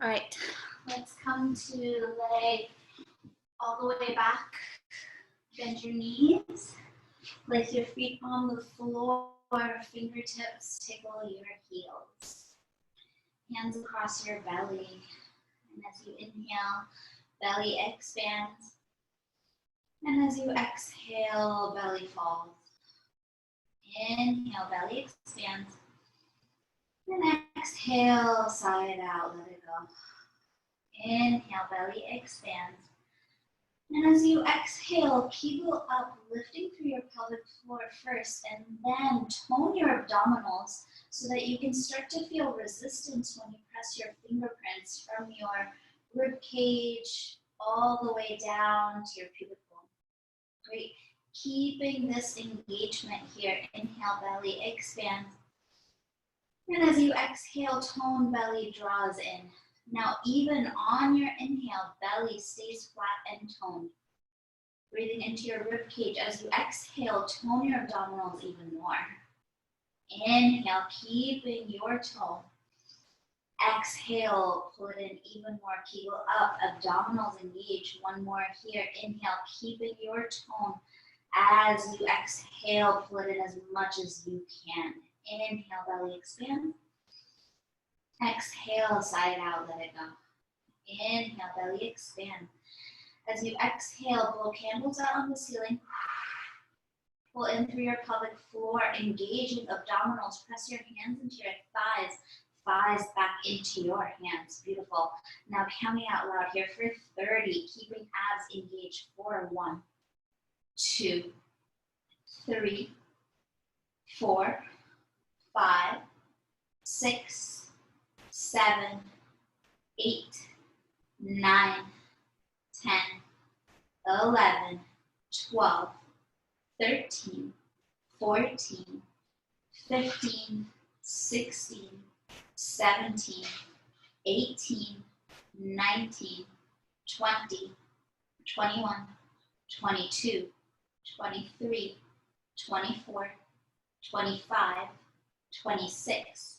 All right, let's come to lay all the way back. Bend your knees. Place your feet on the floor, fingertips tickle your heels. Hands across your belly. And as you inhale, belly expands. And as you exhale, belly falls. Inhale, belly expands. And exhale, sigh it out, let it go. Inhale, belly expands. And as you exhale, kegel up, lifting through your pelvic floor first, and then tone your abdominals so that you can start to feel resistance when you press your fingerprints from your rib cage all the way down to your pubic bone. Great. Keeping this engagement here. Inhale, belly expands. And as you exhale, tone, belly draws in. Now, even on your inhale, belly stays flat and toned. Breathing into your rib cage. As you exhale, tone your abdominals even more. Inhale, keeping your tone. Exhale, pull it in even more. Kegel up, abdominals engage. One more here. Inhale, keeping your tone. As you exhale, pull it in as much as you can. Inhale, belly expand. Exhale, sigh it out, let it go. Inhale, belly expand. As you exhale, blow candles out on the ceiling. Pull in through your pelvic floor, engaging abdominals. Press your hands into your thighs. Thighs back into your hands. Beautiful. Now counting out loud here for 30, keeping abs engaged for 1, 2, 3, 4, 5, 6, 7, 8, 9, 10, 11, 12, 13, 14, 15, 16, 17, 18, 19, 20, 21, 22, 23, 24, 25, 26,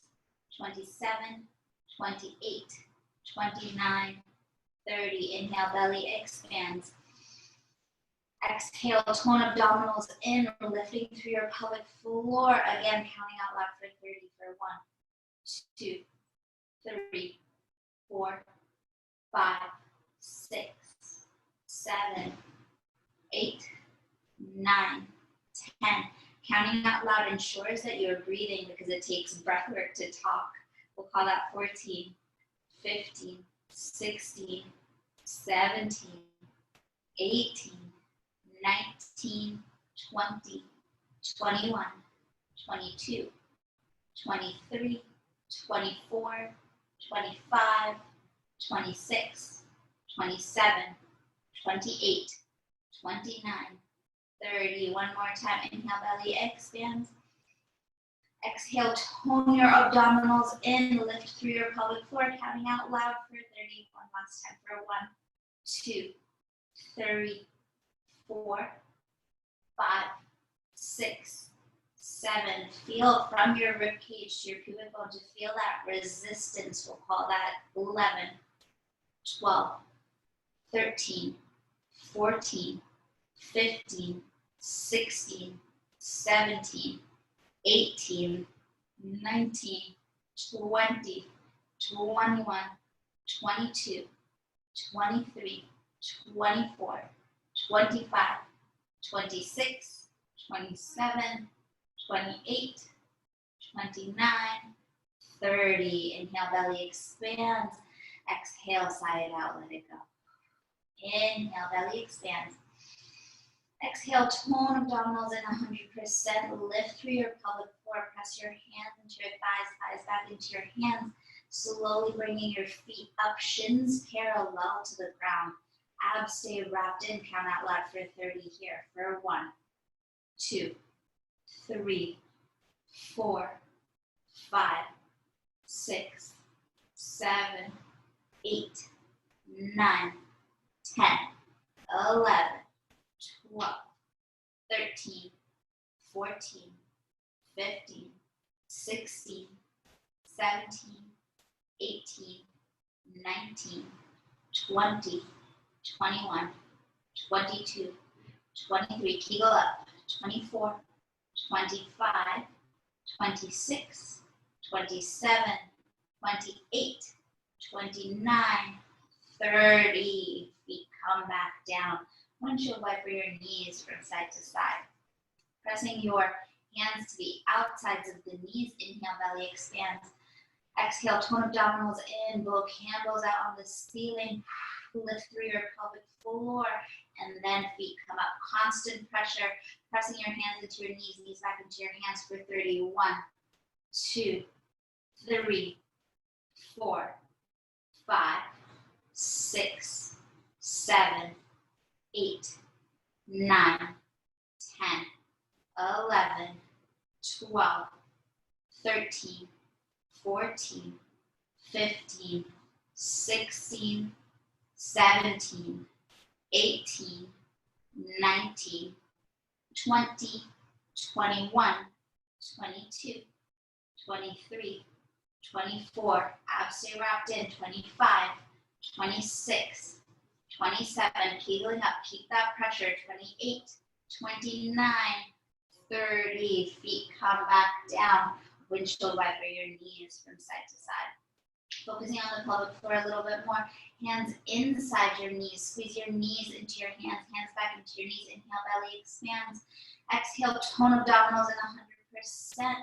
27, 28, 29, 30. Inhale, belly expands. Exhale, tone abdominals in, lifting through your pelvic floor. Again, counting out loud for 30 for 1, 2, 3, 4, 5, 6, 7, 8, 9, 10. Counting out loud ensures that you're breathing because it takes breath work to talk. We'll call that 14, 15, 16, 17, 18, 19, 20, 21, 22, 23, 24, 25, 26, 27, 28, 29, 30. One more time. Inhale, belly expands. Exhale, tone your abdominals in, lift through your pelvic floor, counting out loud for 30. One last time for 1, 2, 3, 4, 5, 6, 7. Feel from your rib cage to your pubic bone to feel that resistance. We'll call that 11, 12, 13, 14, 15, 16, 17, 18, 19, 20, 21, 22, 23, 24, 25, 26, 27, 28, 29, 30. Inhale, belly expands. Exhale, sigh it out, let it go. Inhale, belly expands. Exhale, tone abdominals in 100%. Lift through your pelvic floor. Press your hands into your thighs, thighs back into your hands. Slowly bringing your feet up, shins parallel to the ground. Abs stay wrapped in. Count out loud for 30 here. For 1, 2, 3, 4, 5, 6, 7, 8, 9, 10, 11, 12, 13, 14, 15, 16, 17, 18, 19, 20, 21, 22, 23, kegel up, 24, 25, 26, 27, 28, 29, 30. Feet come back down. Windshield wiper your knees from side to side. Pressing your hands to the outsides of the knees. Inhale, belly expands. Exhale, tone abdominals in, blow candles out on the ceiling. Lift through your pelvic floor, and then feet come up. Constant pressure, pressing your hands into your knees, knees back into your hands for 30. 1, 2, 3, 4, 5, 6, 7, 8, 9, 10, 11, 12, 13, 14, 15, 16, 17, 18, 19, 20, 21, 22, 23, 24, abs stay wrapped in, 25, 26, 27, kegeling up, keep that pressure, 28, 29, 30, feet come back down, windshield wiper your knees from side to side. Focusing on the pelvic floor a little bit more, hands inside your knees, squeeze your knees into your hands, hands back into your knees, inhale, belly expands, exhale, tone abdominals in 100%.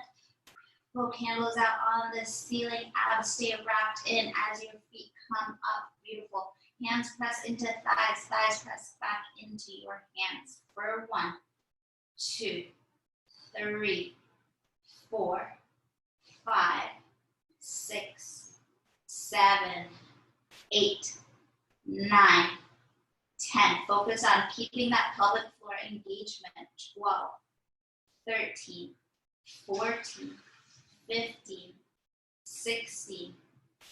Blow candles out on the ceiling, abs stay wrapped in as your feet come up, beautiful. Hands press into thighs, thighs press back into your hands for 1, 2, 3, 4, 5, 6, 7, 8, 9, 10. Focus on keeping that pelvic floor engagement. 12, 13, 14, 15, 16,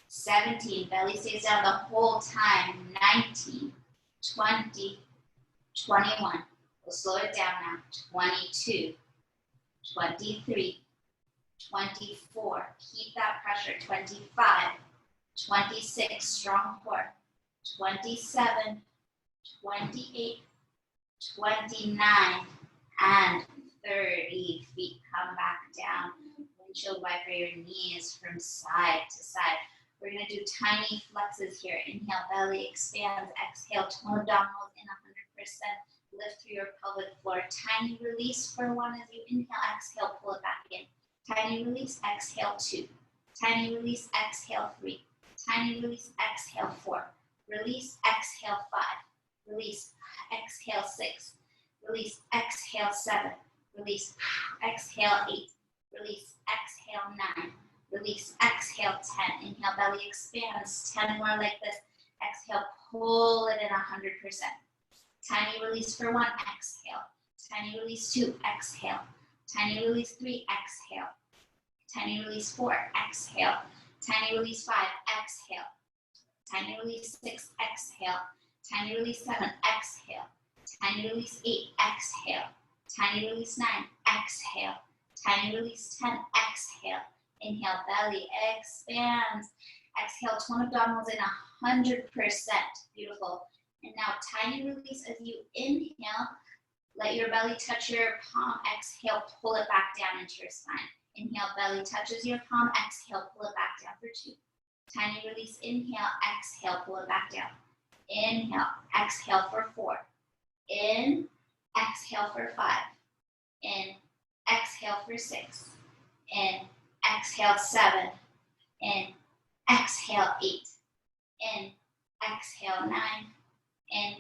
17. Belly stays down the whole time. 19, 20, 21. We'll slow it down now. 22, 23, 24. Keep that pressure. 25, 26. Strong core. 27, 28, 29, and 30. Feet come back down. Windshield wiper your knees from side to side. We're going to do tiny flexes here. Inhale, belly expands. Exhale, tone abdominals in 100%. Lift through your pelvic floor. Tiny release for 1 as you inhale. Exhale, pull it back in. Tiny release, exhale 2. Tiny release, exhale 3. Tiny release, exhale 4. Release, exhale 5. Release, exhale 6. Release, exhale 7. Release, exhale 8. Release, exhale 9. Release, exhale 10. Inhale, belly expands. 10 more like this. Exhale, pull it in 100%. Tiny release for 1, exhale. Tiny release 2, exhale. Tiny release 3, exhale. Tiny release 4, exhale. Tiny release 5, exhale. Tiny release 6, exhale. Tiny release 7, exhale. Tiny release 8, exhale. Tiny release 9, exhale. Tiny release 10, exhale. Inhale, belly expands. Exhale, tone abdominals in 100%. Beautiful. And now tiny release as you inhale. Let your belly touch your palm. Exhale, pull it back down into your spine. Inhale, belly touches your palm. Exhale, pull it back down for 2. Tiny release, inhale, exhale, pull it back down. Inhale, exhale for 4. In, exhale for 5. In, exhale for 6. In, exhale 7. In, exhale 8. In, exhale 9. In,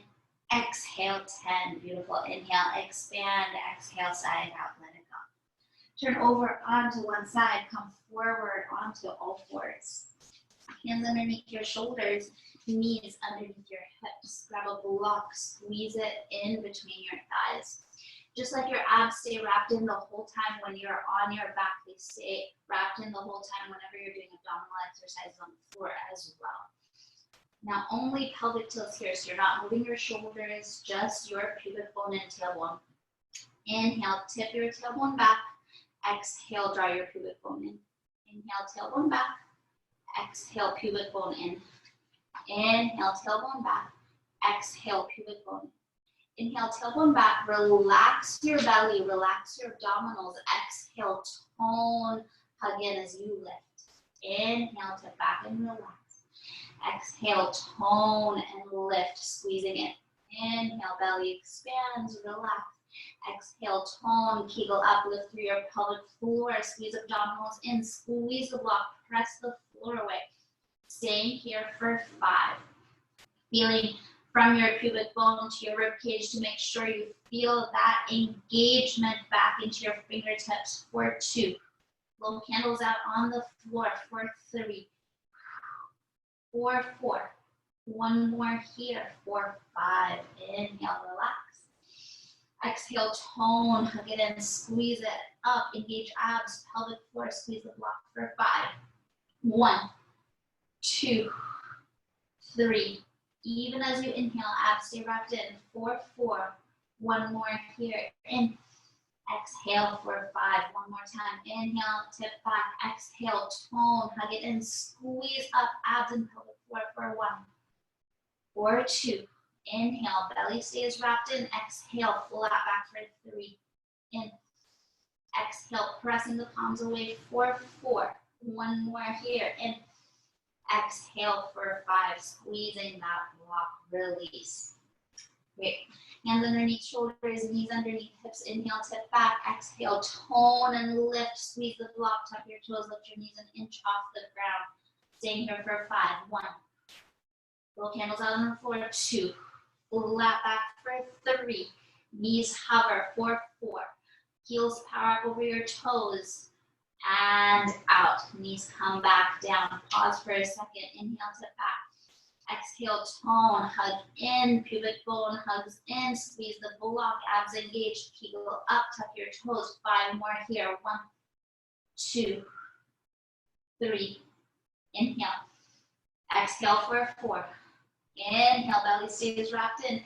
exhale 10. Beautiful. Inhale, expand, exhale, side out, let it go. Turn over onto one side, come forward onto all fours. Hands underneath your shoulders, knees underneath your hips. Grab a block, squeeze it in between your thighs. Just like your abs stay wrapped in the whole time when you're on your back, they stay wrapped in the whole time whenever you're doing abdominal exercises on the floor as well. Now only pelvic tilts here, so you're not moving your shoulders, just your pubic bone and tailbone. Inhale, tip your tailbone back. Exhale, draw your pubic bone in. Inhale, tailbone back. Exhale, pubic bone in. Inhale, tailbone back. Exhale, pubic bone. Inhale, tailbone back. Relax your belly, relax your abdominals. Exhale, tone, hug in as you lift. Inhale, tip back and relax. Exhale, tone and lift, squeezing it. Inhale, belly expands, relax. Exhale, tone, kegel up, lift through your pelvic floor, squeeze abdominals in, squeeze the block, press the floor away. Staying here for 5. Feeling from your pubic bone to your rib cage to make sure you feel that engagement back into your fingertips for 2. Blow candles out on the floor for 3. For 4. One more here for 5. Inhale, relax. Exhale, tone, hug it in, squeeze it up, engage abs, pelvic floor, squeeze the block for 5. 1, 2, 3. Even as you inhale, abs stay wrapped in. 4, 4. One more here. In. Exhale for 5. One more time. Inhale, tip back. Exhale, tone, hug it in, squeeze up, abs and pelvic floor for 1. For 2. Inhale, belly stays wrapped in. Exhale, flat back for 3. In. Exhale, pressing the palms away for 4. One more here. In. Exhale for 5. Squeezing that block. Release. Great. Hands underneath shoulders, knees underneath hips. Inhale, tip back. Exhale, tone and lift. Squeeze the block. Tuck your toes. Lift your knees an inch off the ground. Staying here for 5. 1. Blow candles out on the floor. 2. Flat back for 3. Knees hover for 4. Heels power up over your toes. And out. Knees come back down. Pause for a second. Inhale, tip back. Exhale, tone. Hug in. Pubic bone hugs in. Squeeze the block. Abs engaged. Kegel up. Tuck your toes. 5 more here. 1, 2, 3. Inhale. Exhale for 4. Inhale, belly stays wrapped in.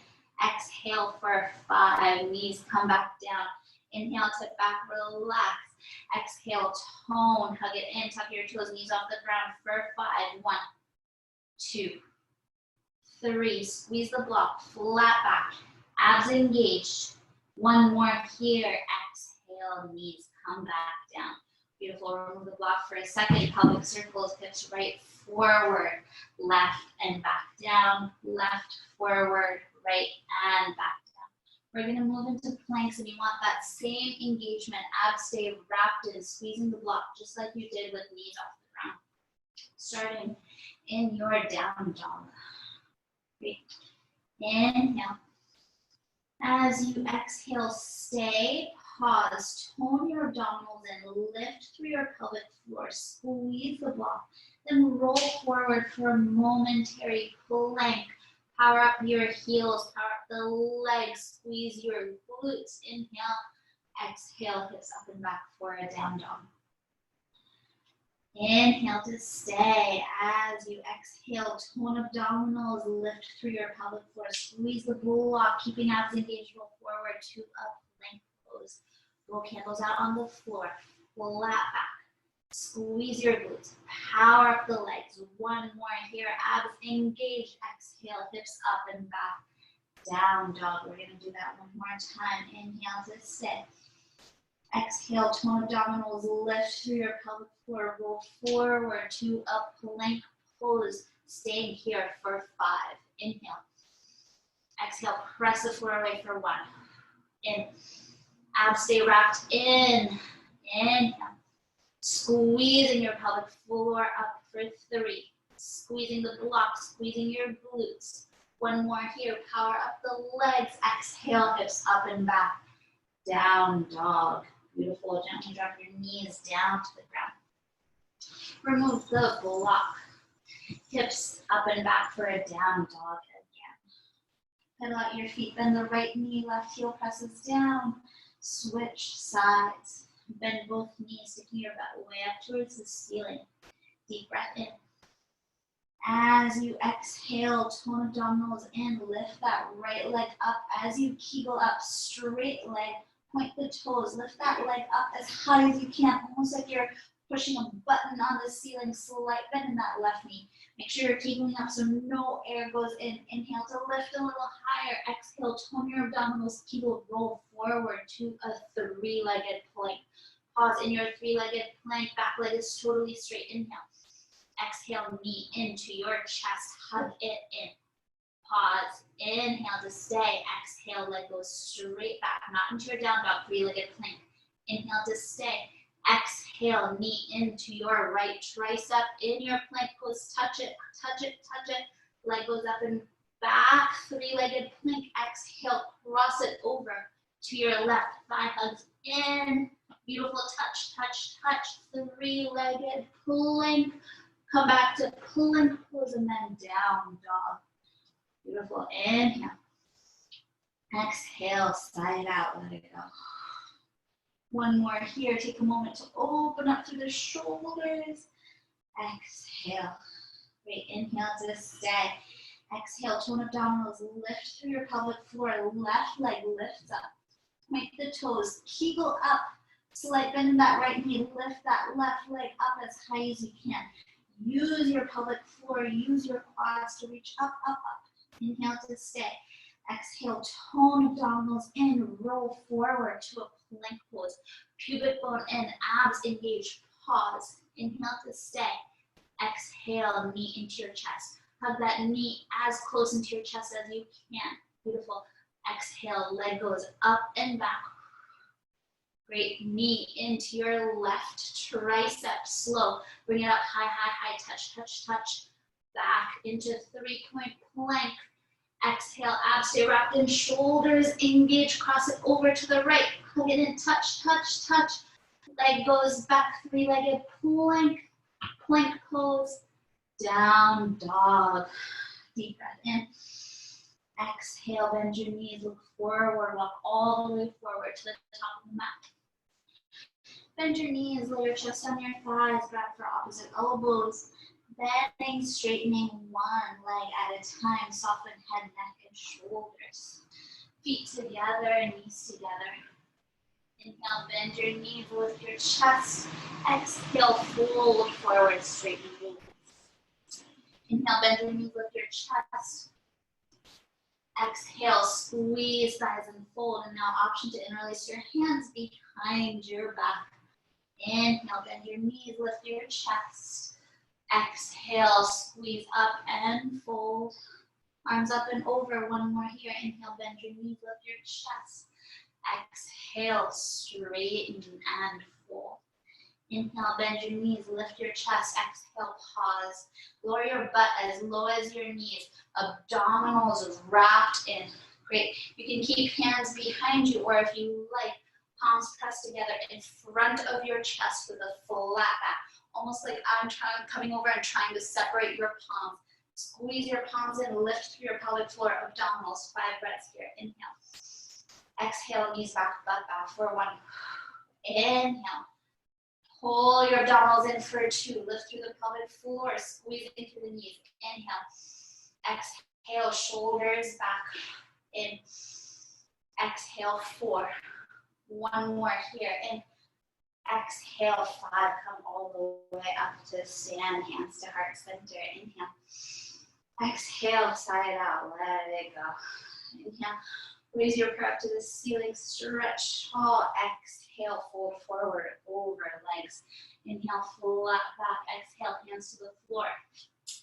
Exhale for 5. Knees come back down. Inhale, tip back, relax. Exhale, tone, hug it in, tuck your toes, knees off the ground for 5. 1, 2, 3. Squeeze the block, flat back, abs engaged. 1 more here. Exhale, knees come back down. Beautiful. Remove the block for a second. Pelvic circles, hips right, forward, left and back down, left, forward, right, and back down. We're going to move into planks, and you want that same engagement. Abs stay wrapped in, squeezing the block, just like you did with knees off the ground. Starting in your down dog. Great. Inhale. As you exhale, stay, pause, tone your abdominals and lift through your pelvic floor. Squeeze the block. Then roll forward for a momentary plank. Power up your heels, power up the legs, squeeze your glutes. Inhale, exhale, hips up and back for a down dog. Inhale to stay. As you exhale, tone abdominals, lift through your pelvic floor. Squeeze the block, keeping abs engaged. Roll forward to a plank pose. Blow candles out on the floor. Flat back. Squeeze your glutes. Power up the legs. 1 more here. Abs engaged. Exhale, hips up and back. Down dog. We're going to do that 1 more time. Inhale to sit. Exhale, tone abdominals, lift through your pelvic floor. Roll forward to a plank pose. Staying here for 5. Inhale. Exhale, press the floor away for 1. In. Abs stay wrapped in. Inhale. Squeezing your pelvic floor up for 3. Squeezing the block, squeezing your glutes. 1 more here. Power up the legs. Exhale, hips up and back. Down dog. Beautiful. Gently drop your knees down to the ground. Remove the block. Hips up and back for a down dog again. Pedal out your feet. Bend the right knee. Left heel presses down. Switch sides. Bend both knees, sticking your butt way up towards the ceiling. Deep breath in. As you exhale, tone abdominals in. Lift that right leg up. As you kegel up, straight leg. Point the toes. Lift that leg up as high as you can, almost like you're pushing a button on the ceiling, slight bend in that left knee. Make sure you're keeping up so no air goes in. Inhale to lift a little higher. Exhale, tone your abdominals. Kegel, roll forward to a three-legged plank. Pause in your three-legged plank. Back leg is totally straight. Inhale. Exhale, knee into your chest. Hug it in. Pause. Inhale to stay. Exhale, leg goes straight back. Not into your down dog, three-legged plank. Inhale to stay. Exhale, knee into your right tricep. In your plank pose, touch it, touch it, touch it. Leg goes up and back, three-legged plank. Exhale, cross it over to your left. Thigh hugs in. Beautiful touch, touch, touch. Three-legged plank. Come back to plank pose and then down dog. Beautiful. Inhale. Exhale, side out, let it go. One more here. Take a moment to open up through the shoulders. Exhale. Great. Inhale to stay. Exhale. Tone abdominals. Lift through your pelvic floor. Left leg lifts up. Point the toes. Kegel up. Slight bend in that right knee. Lift that left leg up as high as you can. Use your pelvic floor. Use your quads to reach up, up, up. Inhale to stay. Exhale, tone abdominals in, roll forward to a plank pose. Pubic bone in, abs engaged, pause. Inhale to stay. Exhale, knee into your chest. Hug that knee as close into your chest as you can. Beautiful. Exhale, leg goes up and back. Great, knee into your left tricep, slow. Bring it up, high, high, high, touch, touch, touch. Back into three-point plank. Exhale, abs stay wrapped in, shoulders engage, cross it over to the right. Hug it in, touch, touch, touch. Leg goes back, three-legged plank, plank pose, down dog. Deep breath in. Exhale, bend your knees, look forward, walk all the way forward to the top of the mat. Bend your knees, lay your chest on your thighs, grab for opposite elbows. Bending, straightening one leg at a time. Soften head, neck, and shoulders. Feet together and knees together. Inhale, bend your knees, lift your chest. Exhale, fold forward, straighten your knees. Inhale, bend your knees, lift your chest. Exhale, squeeze thighs and fold. And now option to interlace your hands behind your back. Inhale, bend your knees, lift your chest. Exhale, squeeze up and fold. Arms up and over. One more here. Inhale, bend your knees, lift your chest. Exhale, straighten and fold. Inhale, bend your knees, lift your chest. Exhale, pause. Lower your butt as low as your knees. Abdominals wrapped in. Great. You can keep hands behind you, or if you like, palms pressed together in front of your chest with a flat back. Almost like I'm coming over and trying to separate your palms. Squeeze your palms in, lift through your pelvic floor, abdominals. 5 breaths here. Inhale. Exhale, knees back, butt back for 1. Inhale. Pull your abdominals in for 2. Lift through the pelvic floor, squeeze into the knees. Inhale. Exhale, shoulders back. In. Exhale, 4. One more here. In. Exhale, 5, come all the way up to stand, hands to heart center. Inhale. Exhale, side out, let it go. Inhale, raise your prayer up to the ceiling, stretch tall. Exhale, fold forward, over legs. Inhale, flat back. Exhale, hands to the floor.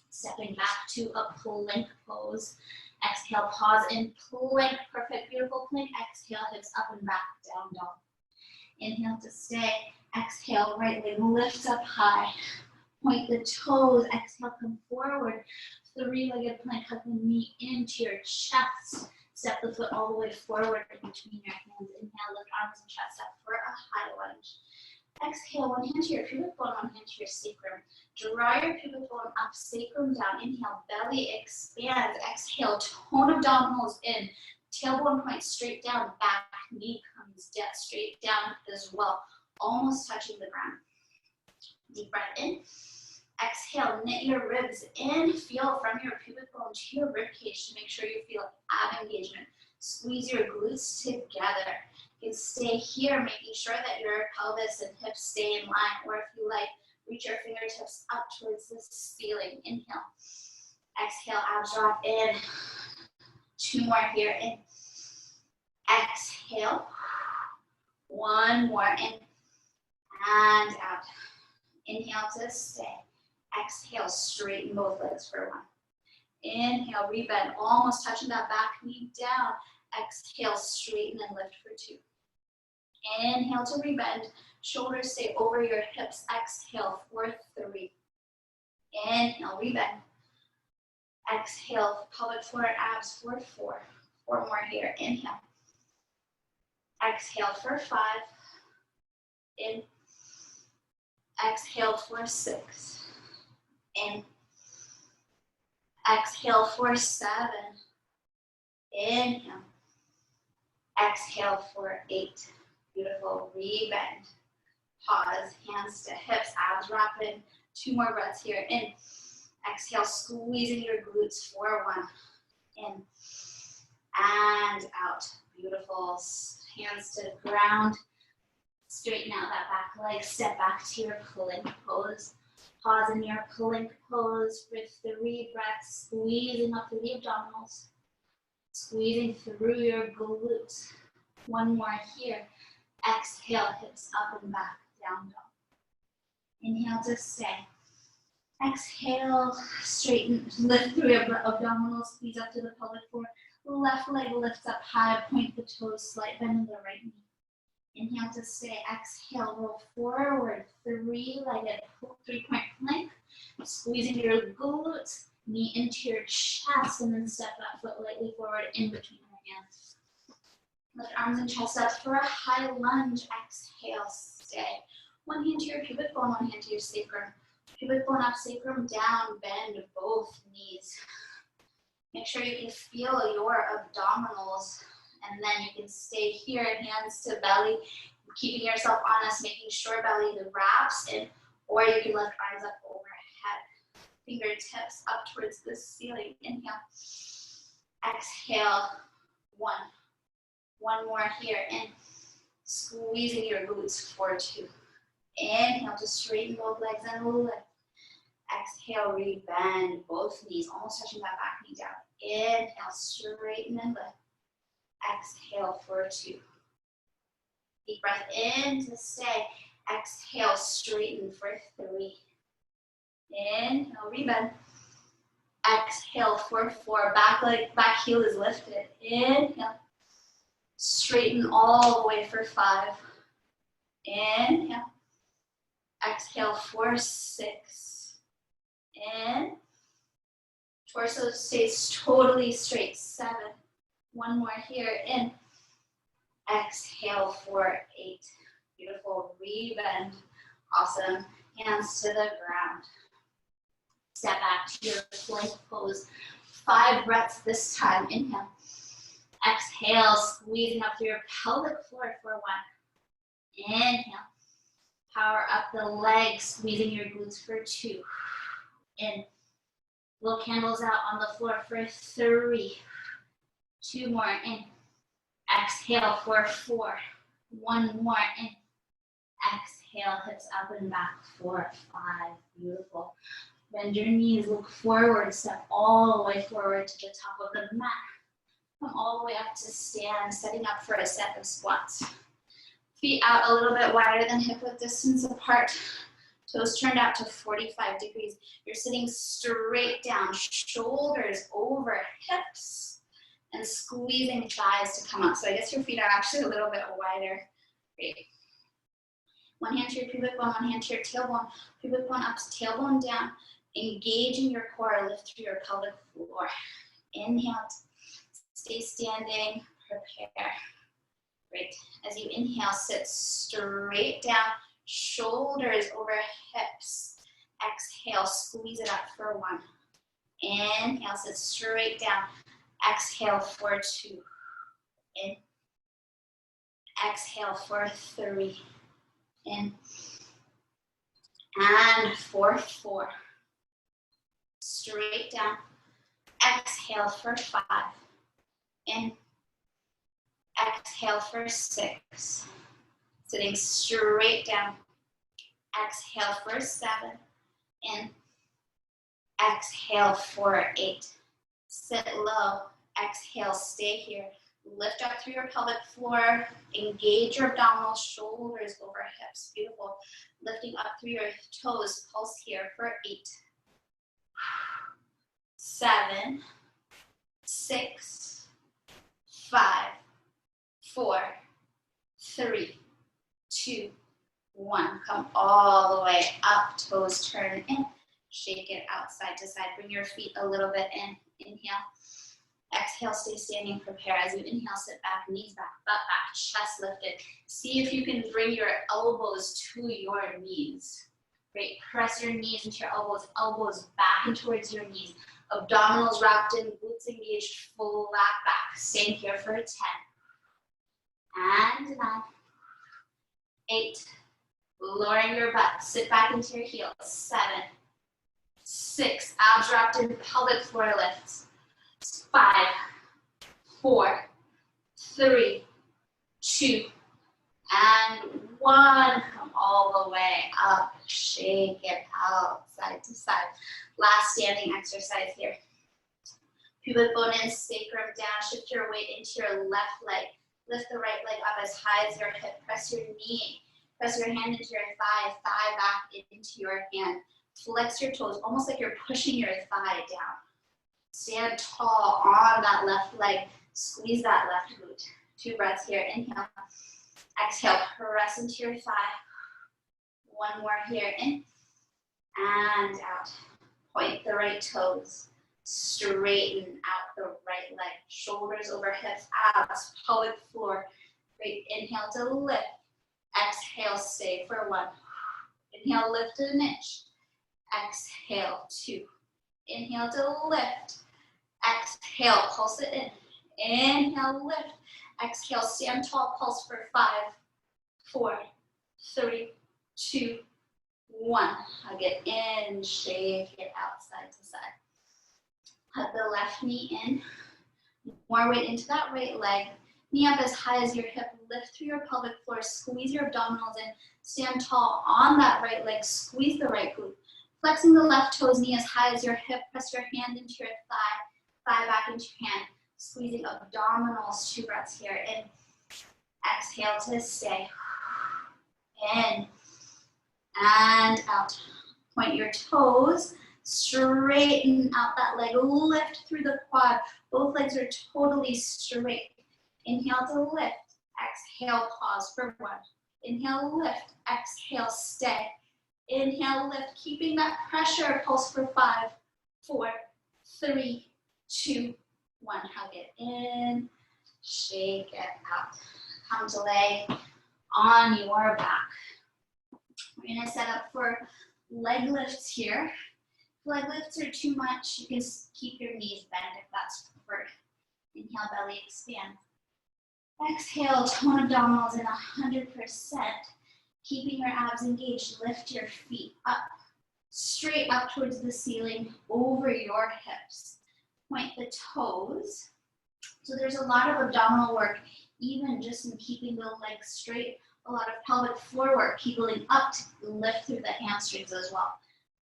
Stepping back to a plank pose. Exhale, pause in plank. Perfect, beautiful plank. Exhale, hips up and back, down dog. Inhale to stay. Exhale, right leg lifts up high. Point the toes. Exhale, come forward. Three-legged plank. Hug the knee into your chest. Step the foot all the way forward in between your hands. Inhale, lift arms and chest up for a high lunge. Exhale, one hand to your pubic bone, one hand to your sacrum. Draw your pubic bone up, sacrum down. Inhale, belly expands. Exhale, tone abdominals in. Tailbone points straight down, back knee comes down, straight down as well, almost touching the ground. Deep breath in. Exhale, knit your ribs in. Feel from your pubic bone to your rib cage to make sure you feel ab engagement. Squeeze your glutes together. You can stay here, making sure that your pelvis and hips stay in line, or if you like, reach your fingertips up towards the ceiling. Inhale. Exhale, abs drop in. 2 more here, in. Exhale. 1 more, in. And out. Inhale to stay. Exhale, straighten both legs for 1. Inhale, rebend, almost touching that back knee down. Exhale, straighten and lift for 2. Inhale to rebend, shoulders stay over your hips. Exhale for 3. Inhale, rebend. Exhale, pelvic floor abs for 4. 4 more here, inhale. Exhale for 5. In. Exhale for 6. In. Exhale for 7. Inhale. Exhale for 8. Beautiful. Rebend. Pause. Hands to hips. Abs wrap in. 2 more breaths here. In. Exhale. Squeezing your glutes for 1. In. And out. Beautiful. Hands to the ground. Straighten out that back leg. Step back to your plank pose. Pause in your plank pose for 3 breaths. Squeezing up through the abdominals. Squeezing through your glutes. 1 more here. Exhale, hips up and back, down dog. Inhale to stay. Exhale, straighten, lift through your abdominals, squeeze up to the pelvic floor. Left leg lifts up high, point the toes, slight bend in the right knee. Inhale to stay. Exhale, roll forward, 3-legged, 3-point plank. Squeezing your glutes, knee into your chest, and then step that foot lightly forward in between your hands. Lift arms and chest up for a high lunge. Exhale, stay. 1 hand to your pubic bone, 1 hand to your sacrum. Pubic bone up, sacrum down, bend both knees. Make sure you can feel your abdominals, and then you can stay here, hands to belly, keeping yourself honest, making sure belly wraps in, or you can lift arms up overhead. Fingertips up towards the ceiling. Inhale. Exhale. 1. 1 more here. In. Squeezing your glutes for 2. Inhale to straighten both legs and lift. Exhale, rebend both knees, almost touching that back knee down. Inhale, straighten and lift. Exhale for 2. Deep breath in to stay. Exhale, straighten for 3. Inhale, rebend. Exhale for 4. Back leg, back heel is lifted. Inhale. Straighten all the way for 5. Inhale. Exhale for 6. In. Torso stays totally straight. 7. 1 more here. In. Exhale for 8. Beautiful. Rebend. Awesome. Hands to the ground. Step back to your plank pose. 5 breaths this time. Inhale. Exhale, squeezing up through your pelvic floor for 1. Inhale. Power up the legs, squeezing your glutes for 2. In. Blow candles out on the floor for 3. 2 more. In. Exhale for 4. 1 more. In. Exhale, hips up and back for 5. Beautiful. Bend your knees, look forward, step all the way forward to the top of the mat. Come all the way up to stand, setting up for a set of squats. Feet out a little bit wider than hip width distance apart. Toes turned out to 45 degrees. You're sitting straight down, shoulders over hips, and squeezing thighs to come up. So I guess your feet are actually a little bit wider. Great. 1 hand to your pubic bone, 1 hand to your tailbone. Pubic bone up, tailbone down. Engaging your core, lift through your pelvic floor. Inhale, stay standing, prepare. Great. As you inhale, sit straight down, shoulders over hips. Exhale, squeeze it up for 1. Inhale, sit straight down. Exhale for 2. In. Exhale for 3. In. And for 4. Straight down. Exhale for 5. In. Exhale for 6. Sitting straight down. Exhale for 7. In. Exhale for 8. Sit low. Exhale, stay here. Lift up through your pelvic floor. Engage your abdominal shoulders over hips. Beautiful. Lifting up through your toes. Pulse here for 8. 7. 6. 5. 4. 3. 2. 1. Come all the way up. Toes turn in. Shake it out side to side. Bring your feet a little bit in. Inhale. Exhale, stay standing. Prepare. As you inhale, sit back, knees back, butt back, chest lifted. See if you can bring your elbows to your knees. Great. Press your knees into your elbows. Elbows back and towards your knees. Abdominals wrapped in, glutes engaged, flat back. Stay here for 10. And 9. 8. Lowering your butt. Sit back into your heels. 7. 6. Abs wrapped in, pelvic floor lifts. 5. 4. 3. 2. And 1. Come all the way up. Shake it out side to side. Last standing exercise here. Pubic bone in, sacrum down. Shift your weight into your left leg. Lift the right leg up as high as your hip. Press your knee. Press your hand into your thigh. Thigh back into your hand. Flex your toes, almost like you're pushing your thigh down. Stand tall on that left leg. Squeeze that left glute. 2 breaths here. Inhale. Exhale. Press into your thigh. 1 more here. In and out. Point the right toes. Straighten out the right leg. Shoulders over hips. Abs. Pelvic floor. Great. Inhale to lift. Exhale. Stay for 1. Inhale. Lift an inch. Exhale, 2. Inhale to lift. Exhale, pulse it in. Inhale, lift. Exhale, stand tall, pulse for 5, 4, 3, 2, 1. Hug it in, shake it out side to side. Hug the left knee in. More weight into that right leg. Knee up as high as your hip. Lift through your pelvic floor. Squeeze your abdominals in. Stand tall on that right leg. Squeeze the right glute. Flexing the left toes, knee as high as your hip. Press your hand into your thigh. Thigh back into your hand. Squeezing abdominals. 2 breaths here. In. Exhale to stay. In. And out. Point your toes. Straighten out that leg. Lift through the quad. Both legs are totally straight. Inhale to lift. Exhale, pause for 1. Inhale, lift. Exhale, stay. Inhale, lift. Keeping that pressure. Pulse for 5, 4, 3, 2, 1. Hug it in. Shake it out. Come to lay on your back. We're going to set up for leg lifts here. If leg lifts are too much, you can keep your knees bent if that's preferred. Inhale, belly expand. Exhale, tone abdominals in 100%. Keeping your abs engaged, lift your feet up, straight up towards the ceiling, over your hips. Point the toes. So there's a lot of abdominal work, even just in keeping the legs straight. A lot of pelvic floor work, keeping up to lift through the hamstrings as well.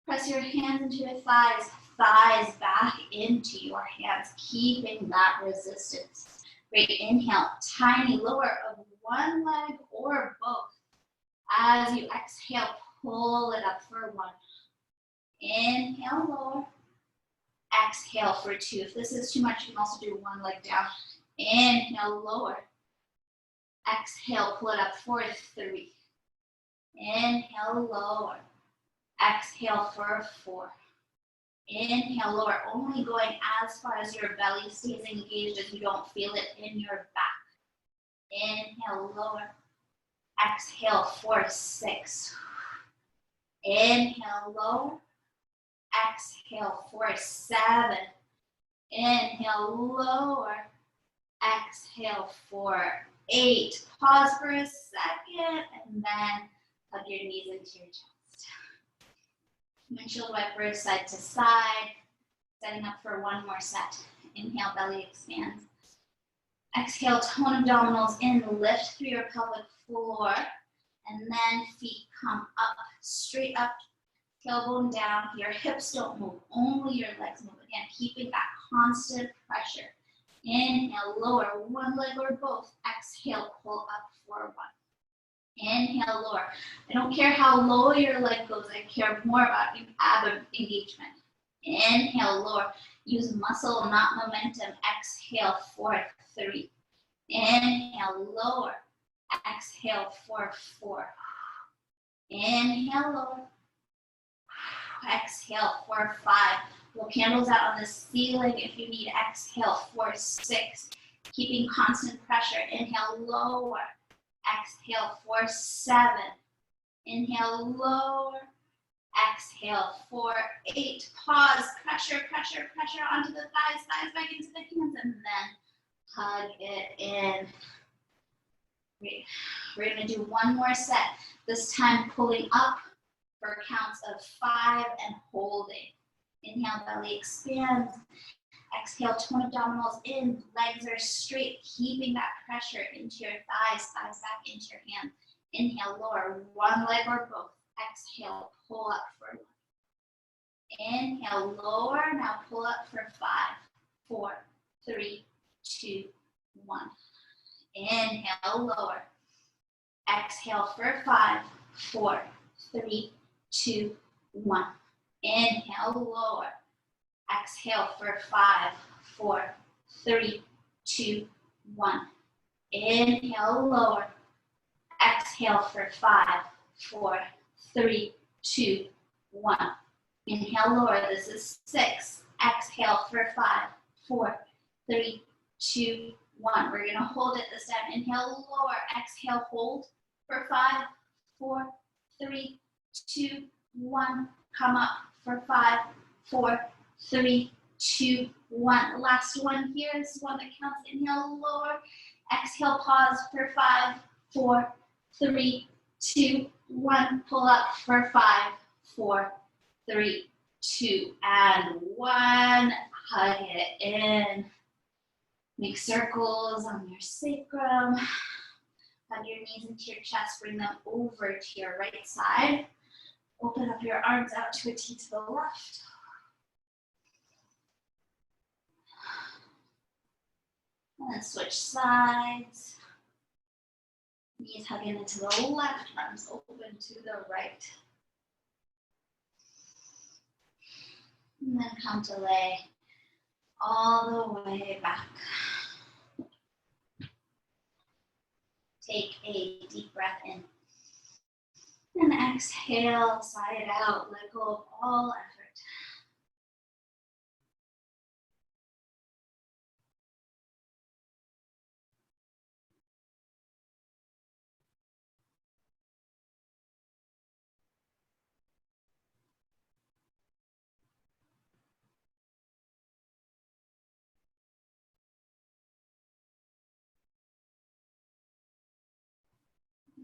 Press your hands into your thighs, thighs back into your hands, keeping that resistance. Great, inhale, tiny lower of one leg or both. As you exhale, pull it up for 1. Inhale, lower. Exhale for 2. If this is too much, you can also do 1 leg down. Inhale, lower. Exhale, pull it up for 3. Inhale, lower. Exhale for 4. Inhale, lower, only going as far as your belly stays engaged if you don't feel it in your back. Inhale, lower. Exhale for 6. Inhale, lower. Exhale for 7. Inhale, lower. Exhale for 8. Pause for a second and then hug your knees into your chest. Windshield wipers side to side. Setting up for 1 more set. Inhale, belly expands. Exhale, tone abdominals in, lift through your pelvic floor, and then feet come up, straight up, tailbone down. Your hips don't move, only your legs move. Again, keeping that constant pressure. Inhale, lower, one leg or both. Exhale, pull up for one. Inhale, lower. I don't care how low your leg goes, I care more about ab engagement. Inhale, lower. Use muscle, not momentum. Exhale, 4, 3. Inhale, lower. Exhale, 4, 4. Inhale, lower. Exhale, 4, 5. Pull candles out on the ceiling if you need. Exhale, 4, 6. Keeping constant pressure. Inhale, lower. Exhale, 4, 7. Inhale, lower. Exhale, 4, 8. Pause. Pressure, pressure, pressure onto the thighs. Thighs back into the hands. And then hug it in. Great. We're going to do one more set. This time pulling up for counts of 5 and holding. Inhale, belly expands. Exhale, tone abdominals in. Legs are straight, keeping that pressure into your thighs. Thighs back into your hands. Inhale, lower, one leg or both. Exhale, pull up for 1. Inhale, lower. Now pull up for 5, 4, 3, 2, 1. Inhale, lower. Exhale for 5, 4, 3, 2, 1. Inhale, lower. Exhale for 5, 4, 3, 2, 1. Inhale, lower. Exhale for 5, 4, 3, 2, 1. Inhale, lower. This is 6. Exhale for 5, 4, 3, 2, 1. We're going to hold it this time. Inhale, lower. Exhale, hold for 5, 4, 3, 2, 1. Come up for 5, 4, 3, 2, 1. Last one here. This is one that counts. Inhale, lower. Exhale, pause for 5, 4, 3, 2, 1. Pull up for 5, 4, 3, 2, and 1. Hug it in. Make circles on your sacrum. Hug your knees into your chest. Bring them over to your right side. Open up your arms out to a T to the left. And then switch sides. Knees hugging into the left, arms open to the right. And then come to lay all the way back. Take a deep breath in. And exhale, sigh it out. Let go of all effort.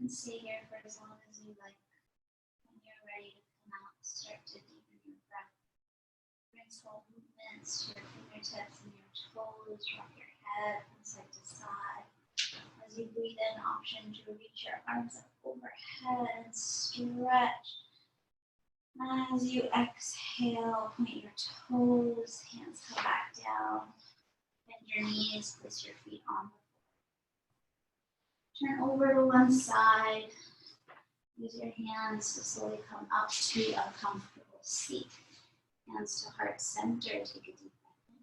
And stay here for as long as you like. When you're ready to come out, start to deepen your breath. Bring slow movements to your fingertips and your toes. Rock your head from side to side. As you breathe in, option to reach your arms up overhead and stretch. As you exhale, point your toes, hands come back down. Bend your knees, place your feet on the floor. Turn over to one side. Use your hands to slowly come up to a comfortable seat. Hands to heart center. Take a deep breath in.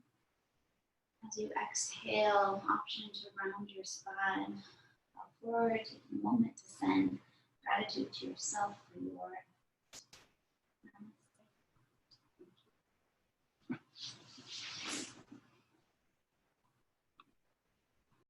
As you exhale, option to round your spine. Up forward. Take a moment to send gratitude to yourself for your